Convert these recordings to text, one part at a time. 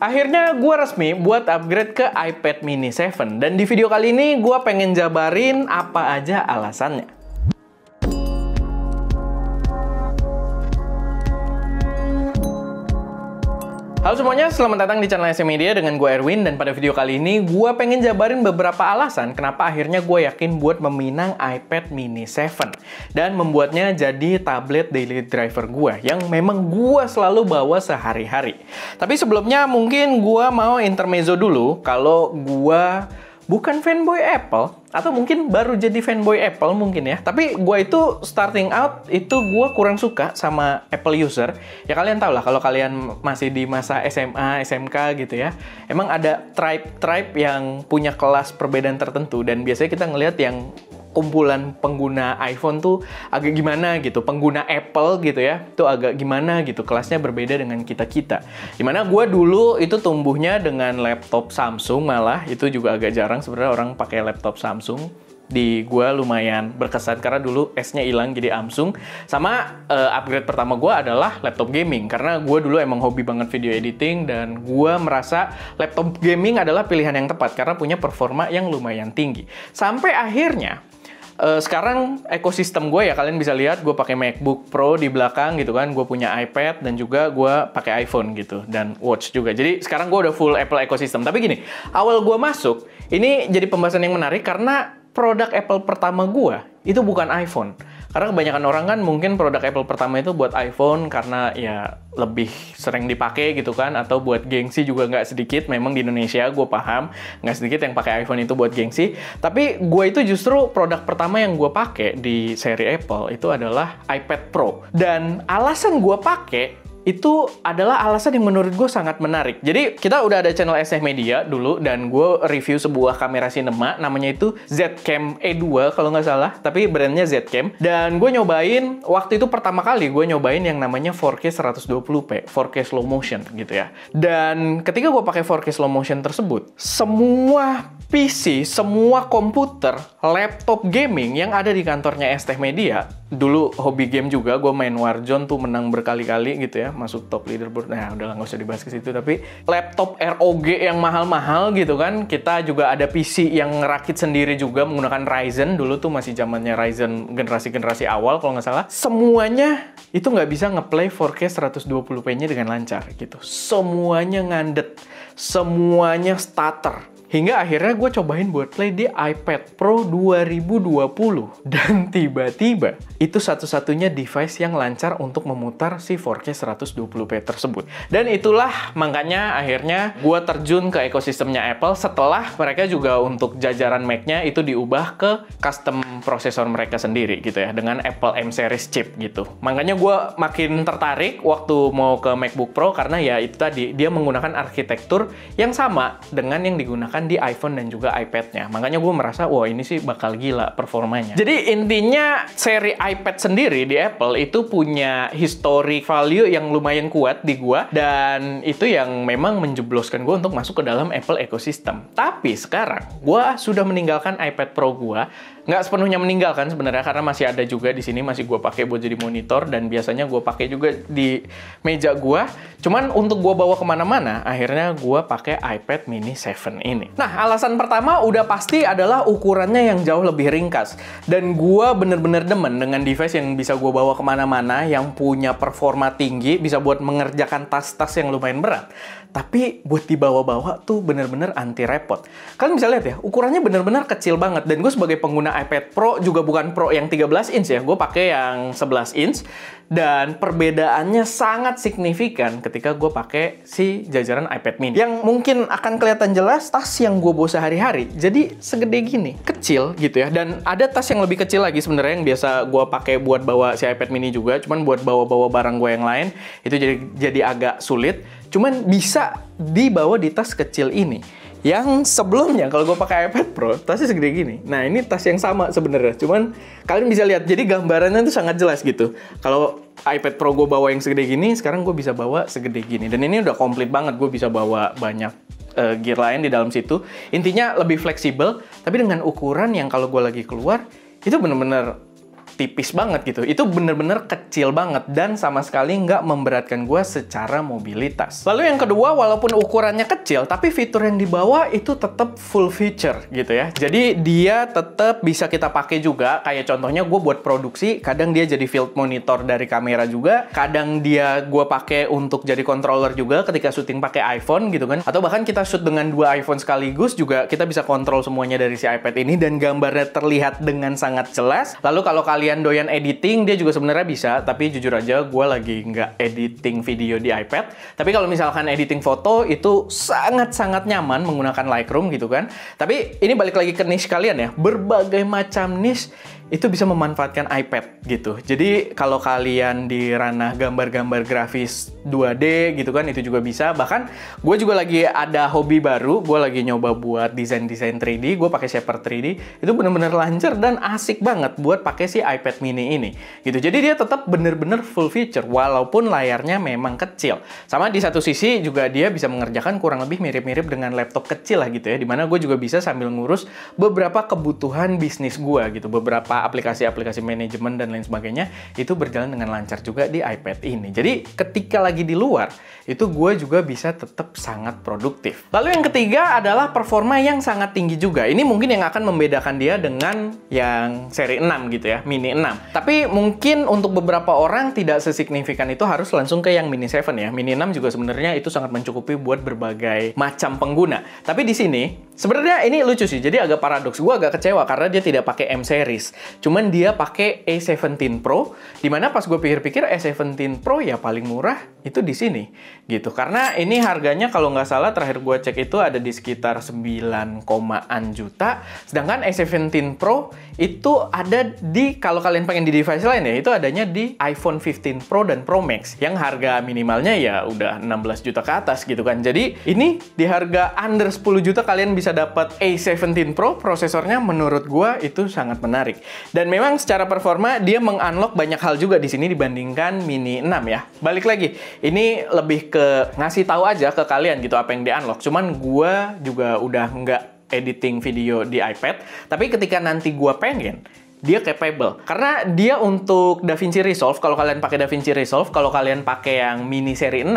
Akhirnya gue resmi buat upgrade ke iPad mini 7. Dan di video kali ini gue pengen jabarin apa aja alasannya. Halo semuanya, selamat datang di channel SM Media dengan gue Erwin. Dan pada video kali ini gue pengen jabarin beberapa alasan kenapa akhirnya gue yakin buat meminang iPad mini 7 dan membuatnya jadi tablet daily driver gue yang memang gue selalu bawa sehari-hari. Tapi sebelumnya mungkin gue mau intermezzo dulu kalau gue bukan fanboy Apple, atau mungkin baru jadi fanboy Apple mungkin ya. Tapi gue itu starting out, itu gue kurang suka sama Apple user. Ya kalian tau lah, kalau kalian masih di masa SMA, SMK gitu ya. Emang ada tribe yang punya kelas perbedaan tertentu. Dan biasanya kita ngelihat yang kumpulan pengguna iPhone tuh agak gimana gitu, pengguna Apple gitu ya, tuh agak gimana gitu, kelasnya berbeda dengan kita-kita. Dimana gue dulu itu tumbuhnya dengan laptop Samsung, malah itu juga agak jarang sebenarnya orang pakai laptop Samsung. Di gue lumayan berkesan karena dulu S-nya hilang jadi Samsung. Sama upgrade pertama gue adalah laptop gaming, karena gue dulu emang hobi banget video editing dan gue merasa laptop gaming adalah pilihan yang tepat karena punya performa yang lumayan tinggi. Sampai akhirnya sekarang ekosistem gue ya, kalian bisa lihat gue pakai MacBook Pro di belakang gitu kan, gue punya iPad dan juga gue pakai iPhone gitu dan watch juga. Jadi sekarang gue udah full Apple ekosistem. Tapi gini, awal gue masuk ini jadi pembahasan yang menarik karena produk Apple pertama gue itu bukan iPhone. Karena kebanyakan orang kan mungkin produk Apple pertama itu buat iPhone karena ya lebih sering dipakai gitu kan, atau buat gengsi juga nggak sedikit. Memang di Indonesia gue paham nggak sedikit yang pakai iPhone itu buat gengsi. Tapi gue itu justru produk pertama yang gue pakai di seri Apple itu adalah iPad Pro. Dan alasan gue pakai itu adalah alasan yang menurut gue sangat menarik. Jadi kita udah ada channel SM Media dulu dan gue review sebuah kamera cinema namanya itu Zcam E2 kalau nggak salah, tapi brandnya Zcam. Dan gue nyobain waktu itu pertama kali gue nyobain yang namanya 4K 120p, 4K slow motion gitu ya. Dan ketika gue pakai 4K slow motion tersebut, semua PC, semua komputer, laptop gaming yang ada di kantornya ST Media, dulu hobi game juga, gue main Warzone tuh menang berkali-kali gitu ya, masuk top leaderboard. Nah udah nggak usah dibahas ke situ. Tapi laptop ROG yang mahal-mahal gitu kan, kita juga ada PC yang ngerakit sendiri juga menggunakan Ryzen. Dulu tuh masih zamannya Ryzen generasi-generasi awal kalau nggak salah. Semuanya itu nggak bisa ngeplay 4K 120p-nya dengan lancar gitu. Semuanya ngandet, semuanya stutter. Hingga akhirnya gue cobain buat play di iPad Pro 2020. Dan tiba-tiba, itu satu-satunya device yang lancar untuk memutar si 4K 120p tersebut. Dan itulah makanya akhirnya gue terjun ke ekosistemnya Apple setelah mereka juga untuk jajaran Mac-nya itu diubah ke custom prosesor mereka sendiri gitu ya, dengan Apple M Series chip gitu. Makanya gue makin tertarik waktu mau ke MacBook Pro karena ya itu tadi, dia menggunakan arsitektur yang sama dengan yang digunakan di iPhone dan juga iPad-nya. Makanya gue merasa, wah ini sih bakal gila performanya. Jadi intinya seri iPad sendiri di Apple itu punya historic value yang lumayan kuat di gue, dan itu yang memang menjebloskan gue untuk masuk ke dalam Apple ecosystem. Tapi sekarang gue sudah meninggalkan iPad Pro gue. Nggak sepenuhnya meninggalkan sebenarnya, karena masih ada juga di sini, masih gue pakai buat jadi monitor dan biasanya gue pakai juga di meja gue. Cuman untuk gue bawa kemana-mana, akhirnya gue pakai iPad mini 7 ini. Nah, alasan pertama udah pasti adalah ukurannya yang jauh lebih ringkas. Dan gue bener-bener demen dengan device yang bisa gue bawa kemana-mana, yang punya performa tinggi, bisa buat mengerjakan tas-tas yang lumayan berat. Tapi buat dibawa-bawa tuh bener-bener anti repot. Kalian bisa lihat ya, ukurannya bener-bener kecil banget. Dan gue sebagai pengguna iPad Pro juga bukan Pro yang 13 inch ya, gue pakai yang 11 inch. Dan perbedaannya sangat signifikan ketika gue pakai si jajaran iPad mini. Yang mungkin akan kelihatan jelas tas yang gue bawa sehari-hari. Jadi segede gini, kecil gitu ya. Dan ada tas yang lebih kecil lagi sebenarnya yang biasa gue pakai buat bawa si iPad mini juga. Cuman buat bawa-bawa barang gue yang lain itu jadi agak sulit. Cuman bisa dibawa di tas kecil ini. Yang sebelumnya kalau gue pakai iPad Pro, tasnya segede gini. Nah ini tas yang sama sebenarnya. Cuman kalian bisa lihat, jadi gambarannya tuh sangat jelas gitu. Kalau iPad Pro gue bawa yang segede gini, sekarang gue bisa bawa segede gini. Dan ini udah komplit banget, gue bisa bawa banyak gear lain di dalam situ. Intinya lebih fleksibel, tapi dengan ukuran yang kalau gue lagi keluar, itu bener-bener tipis banget gitu. Itu bener-bener kecil banget dan sama sekali nggak memberatkan gue secara mobilitas. Lalu yang kedua, walaupun ukurannya kecil, tapi fitur yang dibawa itu tetap full feature gitu ya. Jadi dia tetap bisa kita pakai juga. Kayak contohnya gue buat produksi, kadang dia jadi field monitor dari kamera juga. Kadang dia gue pakai untuk jadi controller juga ketika syuting pakai iPhone gitu kan. Atau bahkan kita shoot dengan 2 iPhone sekaligus juga kita bisa kontrol semuanya dari si iPad ini dan gambarnya terlihat dengan sangat jelas. Lalu kalau kalian doyan editing, dia juga sebenarnya bisa, tapi jujur aja gue lagi nggak editing video di iPad. Tapi kalau misalkan editing foto itu sangat-sangat nyaman menggunakan Lightroom gitu kan. Tapi ini balik lagi ke niche kalian ya, berbagai macam niche itu bisa memanfaatkan iPad gitu. Jadi kalau kalian di ranah gambar-gambar grafis 2D gitu kan, itu juga bisa. Bahkan gue juga lagi ada hobi baru, gue lagi nyoba buat desain-desain 3D, gue pakai Shaper 3D, itu bener-bener lancar dan asik banget buat pakai si iPad mini ini gitu. Jadi dia tetap bener-bener full feature walaupun layarnya memang kecil. Sama di satu sisi juga dia bisa mengerjakan kurang lebih mirip-mirip dengan laptop kecil lah gitu ya, dimana gue juga bisa sambil ngurus beberapa kebutuhan bisnis gue gitu, beberapa aplikasi-aplikasi manajemen dan lain sebagainya itu berjalan dengan lancar juga di iPad ini. Jadi ketika lagi di luar itu gue juga bisa tetap sangat produktif. Lalu yang ketiga adalah performa yang sangat tinggi juga. Ini mungkin yang akan membedakan dia dengan yang seri 6 gitu ya, Mini 6. Tapi mungkin untuk beberapa orang tidak sesignifikan itu harus langsung ke yang Mini 7 ya. Mini 6 juga sebenarnya itu sangat mencukupi buat berbagai macam pengguna. Tapi di sini sebenarnya ini lucu sih. Jadi agak paradoks. Gue agak kecewa karena dia tidak pakai M series. Cuman dia pakai A17 Pro, dimana pas gue pikir-pikir A17 Pro ya paling murah itu di sini gitu. Karena ini harganya kalau nggak salah terakhir gue cek itu ada di sekitar 9,an juta. Sedangkan A17 Pro itu ada di, kalau kalian pengen di device lain ya, itu adanya di iPhone 15 Pro dan Pro Max yang harga minimalnya ya udah 16 juta ke atas gitu kan. Jadi ini di harga under 10 juta kalian bisa dapat A17 Pro, prosesornya menurut gua itu sangat menarik. Dan memang secara performa dia mengunlock banyak hal juga di sini dibandingkan Mini 6 ya. Balik lagi, ini lebih ke ngasih tahu aja ke kalian gitu apa yang di-unlock. Cuman gua juga udah nggak editing video di iPad, tapi ketika nanti gua pengen, dia capable. Karena dia untuk DaVinci Resolve, kalau kalian pakai DaVinci Resolve, kalau kalian pakai yang Mini seri 6,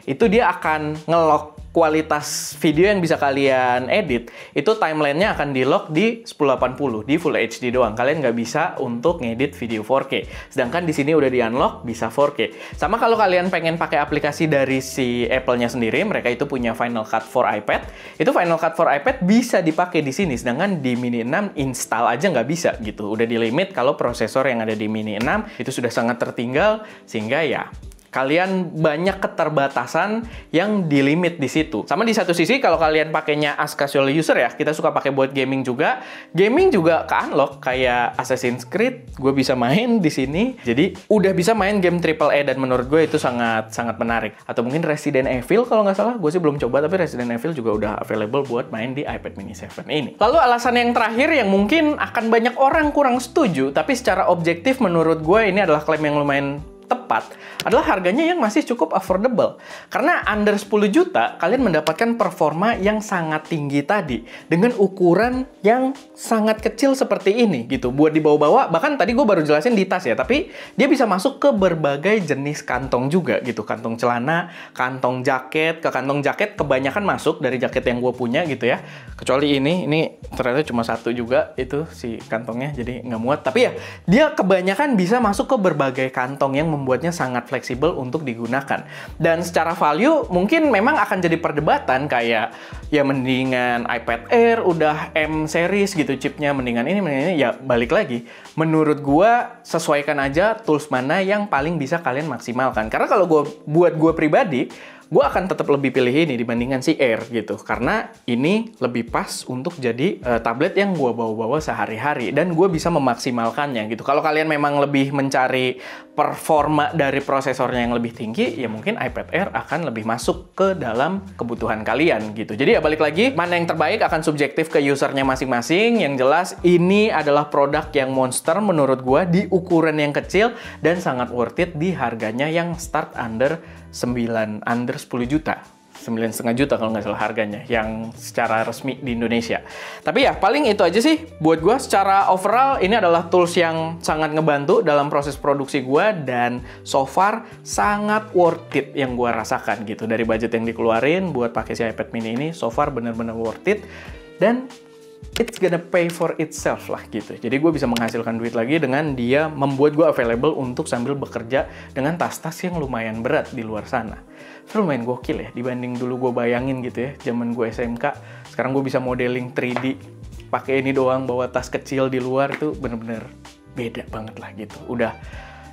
itu dia akan nge-lock kualitas video yang bisa kalian edit, itu timelinenya akan di-lock di 1080, di Full HD doang. Kalian nggak bisa untuk ngedit video 4K. Sedangkan di sini udah di-unlock bisa 4K. Sama kalau kalian pengen pakai aplikasi dari si Apple-nya sendiri, mereka itu punya Final Cut for iPad. Itu Final Cut for iPad bisa dipakai di sini, sedangkan di Mini 6 install aja nggak bisa gitu. Udah di limit kalau prosesor yang ada di Mini 6 itu sudah sangat tertinggal, sehingga ya kalian banyak keterbatasan yang dilimit di situ. Sama di satu sisi kalau kalian pakainya as casual user ya, kita suka pakai buat gaming juga. Gaming juga ke-unlock kayak Assassin's Creed, gue bisa main di sini. Jadi udah bisa main game AAA dan menurut gue itu sangat menarik. Atau mungkin Resident Evil kalau nggak salah, gue sih belum coba tapi Resident Evil juga udah available buat main di iPad Mini 7 ini. Lalu alasan yang terakhir yang mungkin akan banyak orang kurang setuju, tapi secara objektif menurut gue ini adalah klaim yang lumayan tepat, adalah harganya yang masih cukup affordable. Karena under 10 juta, kalian mendapatkan performa yang sangat tinggi tadi, dengan ukuran yang sangat kecil seperti ini, gitu. Buat dibawa-bawa, bahkan tadi gue baru jelasin di tas ya, tapi dia bisa masuk ke berbagai jenis kantong juga, gitu. Kantong celana, kantong jaket, ke kantong jaket kebanyakan masuk dari jaket yang gue punya, gitu ya. Kecuali ini ternyata cuma satu juga, itu si kantongnya, jadi nggak muat. Tapi ya, dia kebanyakan bisa masuk ke berbagai kantong yang membuatnya sangat fleksibel untuk digunakan. Dan secara value mungkin memang akan jadi perdebatan kayak ya mendingan iPad Air udah M series gitu chipnya, mendingan ini ya balik lagi. Menurut gua sesuaikan aja tools mana yang paling bisa kalian maksimalkan. Karena kalau buat gua pribadi, gue akan tetap lebih pilih ini dibandingkan si Air gitu. Karena ini lebih pas untuk jadi tablet yang gue bawa-bawa sehari-hari. Dan gue bisa memaksimalkannya gitu. Kalau kalian memang lebih mencari performa dari prosesornya yang lebih tinggi, ya mungkin iPad Air akan lebih masuk ke dalam kebutuhan kalian gitu. Jadi ya balik lagi, mana yang terbaik akan subjektif ke usernya masing-masing. Yang jelas ini adalah produk yang monster menurut gue di ukuran yang kecil dan sangat worth it di harganya yang start under 10 juta. 9,5 juta kalau nggak salah harganya, yang secara resmi di Indonesia. Tapi ya, paling itu aja sih buat gue. Secara overall, ini adalah tools yang sangat ngebantu dalam proses produksi gue, dan so far sangat worth it yang gue rasakan gitu. Dari budget yang dikeluarin buat pakai si iPad mini ini, so far bener-bener worth it, dan it's gonna pay for itself lah gitu. Jadi gue bisa menghasilkan duit lagi dengan dia membuat gue available untuk sambil bekerja dengan tas-tas yang lumayan berat di luar sana. Itu lumayan gokil ya, dibanding dulu gue bayangin gitu ya, zaman gue SMK. Sekarang gue bisa modeling 3D, pakai ini doang, bawa tas kecil di luar, itu bener-bener beda banget lah gitu. Udah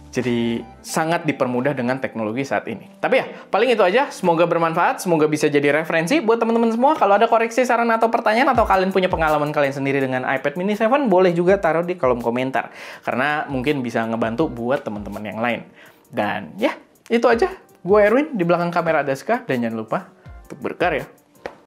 jadi sangat dipermudah dengan teknologi saat ini. Tapi ya, paling itu aja. Semoga bermanfaat, semoga bisa jadi referensi buat teman-teman semua. Kalau ada koreksi, saran, atau pertanyaan, atau kalian punya pengalaman kalian sendiri dengan iPad mini 7, boleh juga taruh di kolom komentar. Karena mungkin bisa ngebantu buat teman-teman yang lain. Dan ya, itu aja. Gue Erwin, di belakang kamera ada Ska, dan jangan lupa untuk berkarya.